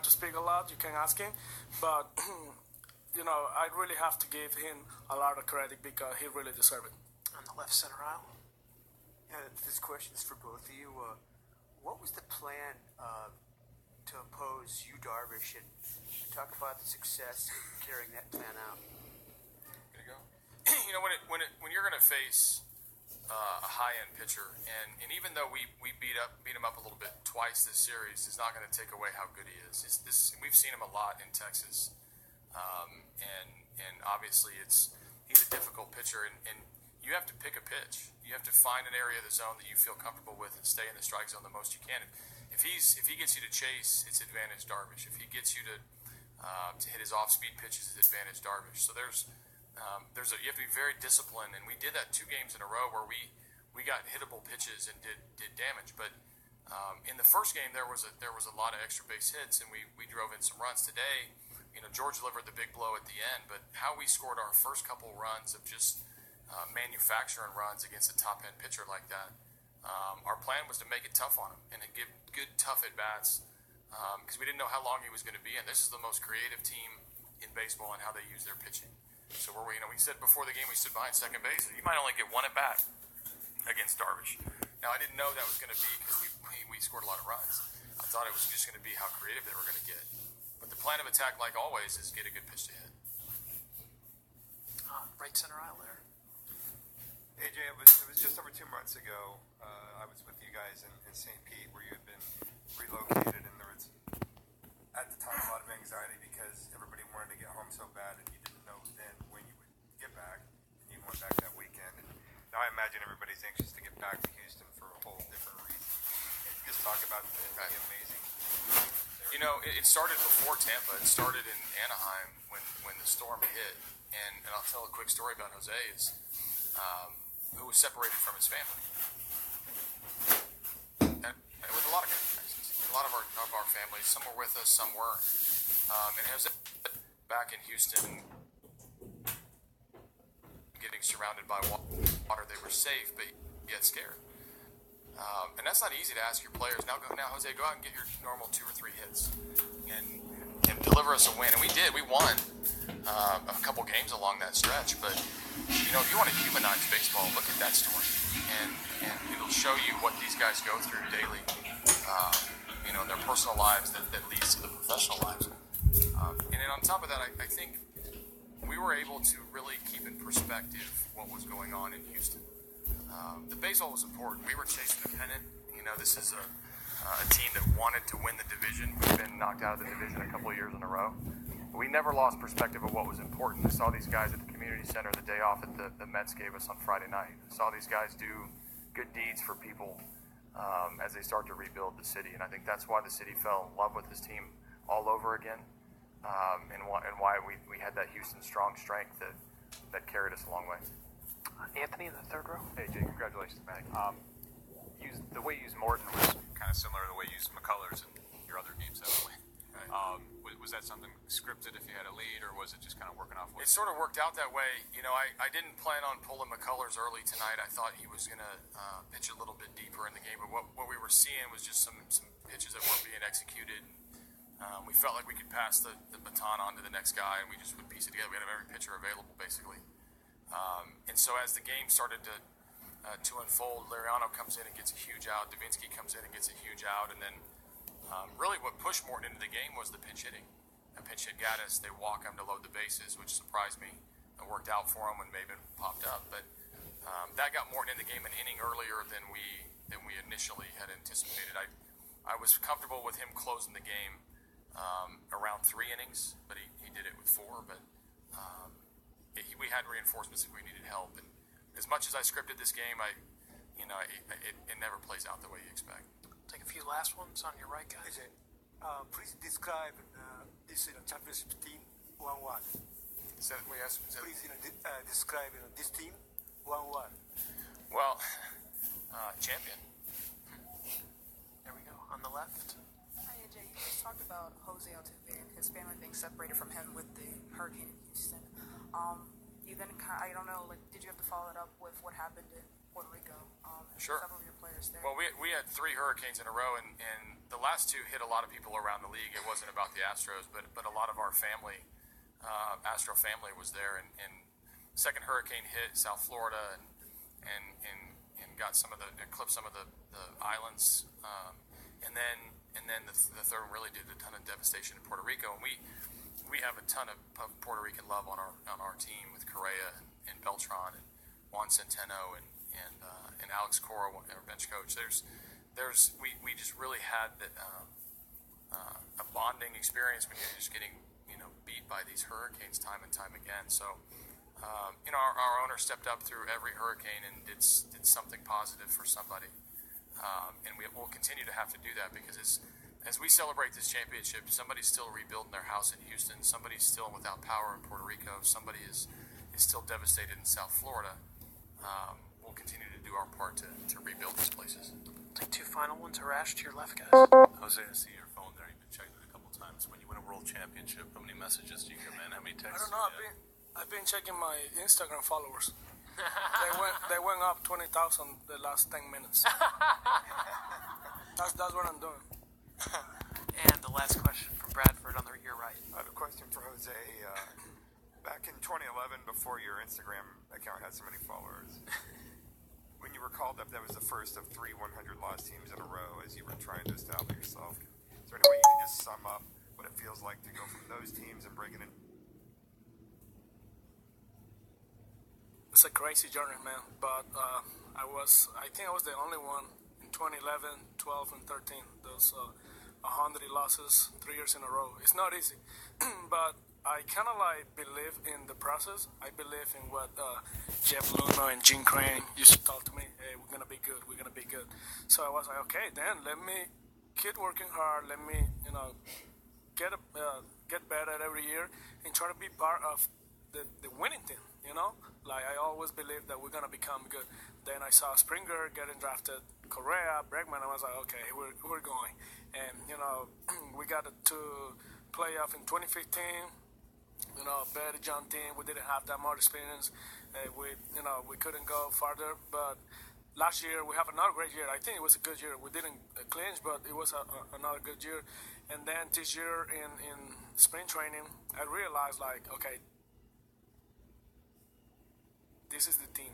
to speak a lot. You can ask him, but I really have to give him a lot of credit because he really deserves it. On the left center aisle. Yeah, this question is for both of you. What was the plan to oppose you, Darvish, and talk about the success in carrying that plan out? Gonna go. When you're going to face a high-end pitcher, and even though we beat him up a little bit twice this series, is not going to take away how good he is. We've seen him a lot in Texas, and obviously he's a difficult pitcher, and you have to pick a pitch. You have to find an area of the zone that you feel comfortable with and stay in the strike zone the most you can. If he gets you to chase, it's advantage Darvish. If he gets you to hit his off-speed pitches, it's advantage Darvish. So you have to be very disciplined, and we did that 2 games in a row where we got hittable pitches and did damage. But in the first game there was a lot of extra base hits, and we drove in some runs. Today, George delivered the big blow at the end, but how we scored our first couple runs of just manufacturing runs against a top-end pitcher like that. Our plan was to make it tough on him and to give good, tough at-bats because we didn't know how long he was going to be in. This is the most creative team in baseball and how they use their pitching. So we said before the game we stood behind second base. You might only get one at-bat against Darvish. Now, I didn't know that was going to be because we scored a lot of runs. I thought it was just going to be how creative they were going to get. But the plan of attack, like always, is get a good pitch to hit. Right center aisle there. AJ, it was just over 2 months ago. I was with you guys in St. Pete, where you had been relocated, and there was, at the time, a lot of anxiety because everybody wanted to get home so bad, and you didn't know then when you would get back, and you went back that weekend. And now I imagine everybody's anxious to get back to Houston for a whole different reason. Can you just talk about the amazing? It started before Tampa. It started in Anaheim when the storm hit, and I'll tell a quick story about Jose who was separated from his family. And with a lot of guys, a lot of our families, some were with us, some weren't. And Jose, back in Houston, getting surrounded by water, they were safe, but yet scared. And that's not easy to ask your players. Now, Jose, go out and get your normal 2 or 3 hits and deliver us a win. And we did. We won a couple games along that stretch, but if you want to humanize baseball, look at that story, and it'll show you what these guys go through daily, in their personal lives that leads to the professional lives. And then on top of that, I think we were able to really keep in perspective what was going on in Houston. The baseball was important. We were chasing the pennant. This is a team that wanted to win the division. We've been knocked out of the division a couple of years in a row. We never lost perspective of what was important. I saw these guys at the community center the day off that the Mets gave us on Friday night. I saw these guys do good deeds for people as they start to rebuild the city. And I think that's why the city fell in love with this team all over again, and why we had that Houston strong strength that carried us a long way. Anthony in the third row. Hey, Jay, congratulations, man. The way you used Morton was kind of similar to the way you used McCullers in your other games that way. Right. Was that something scripted if you had a lead, or was it just kind of working off? It sort of worked out that way. I didn't plan on pulling McCullers early tonight. I thought he was going to pitch a little bit deeper in the game, but what we were seeing was just some pitches that weren't being executed. We felt like we could pass the baton on to the next guy, and we just would piece it together. We had every pitcher available, basically. And so as the game started to unfold, Liriano comes in and gets a huge out. Davinsky comes in and gets a huge out, and then really what pushed Morton into the game was the pinch hitting. A pinch hit Gaddis, they walk him to load the bases, which surprised me. It worked out for him when Maven popped up, but that got Morton in the game an inning earlier than we initially had anticipated. I was comfortable with him closing the game around 3 innings, but he did it with 4. But we had reinforcements if we needed help, and as much as I scripted this game, it never plays out the way you expect. Take a few last ones on your right, guys. Please describe this championship team one-one. Please describe this team one-one. Well, champion. There we go. On the left. Hi, AJ. You just talked about Jose Altuve and his family being separated from him with the hurricane in Houston. You then, I don't know, did you have to follow it up with what happened in Puerto Rico? Sure. several of your players there. Well, we had 3 hurricanes in a row, and the last 2 hit a lot of people around the league. It wasn't about the Astros, but a lot of our family, Astro family, was there. And second hurricane hit South Florida and got clipped some of the islands, and then the third one really did a ton of devastation in Puerto Rico. And we have a ton of Puerto Rican love on our team with Correa and Beltran and Juan Centeno and Alex Cora, our bench coach. We just really had a bonding experience when you're just getting beat by these hurricanes time and time again. So our owner stepped up through every hurricane and did something positive for somebody, and we will continue to have to do that because as we celebrate this championship, somebody's still rebuilding their house in Houston, somebody's still without power in Puerto Rico, somebody is still devastated in South Florida. We'll continue to do our part to rebuild these places. Take 2 final ones. Harash to your left, guys. Jose, I see your phone there. You've been checking it a couple times. When you win a world championship, how many messages do you come in? How many I texts? don't know. I've been checking my Instagram followers. They went up 20,000 the last 10 minutes. That's what I'm doing. And the last question from Bradford on your right. I have a question for Jose. Back in 2011, before your Instagram account had so many followers, when you were called up, that was the first of 3 100-loss teams in a row as you were trying to establish yourself. Is there any way you can just sum up what it feels like to go from those teams and breaking in? It's a crazy journey, man. But I think I was the only one in 2011, 12, and 13. Those 100 losses 3 years in a row. It's not easy, but I kind of believe in the process. I believe in what Jeff Luno and Gene Crane used to talk to me. Hey, we're gonna be good. We're gonna be good. So I was like, okay, then let me keep working hard. Let me, get better every year and try to be part of the winning team. I always believed that we're gonna become good. Then I saw Springer getting drafted, Correa, Bregman. I was like, okay, we're going. And we got to playoff in 2015. Better John team. We didn't have that much experience. We couldn't go farther. But last year we have another great year. I think it was a good year. We didn't clinch, but it was another good year. And then this year in spring training, I realized okay, this is the team.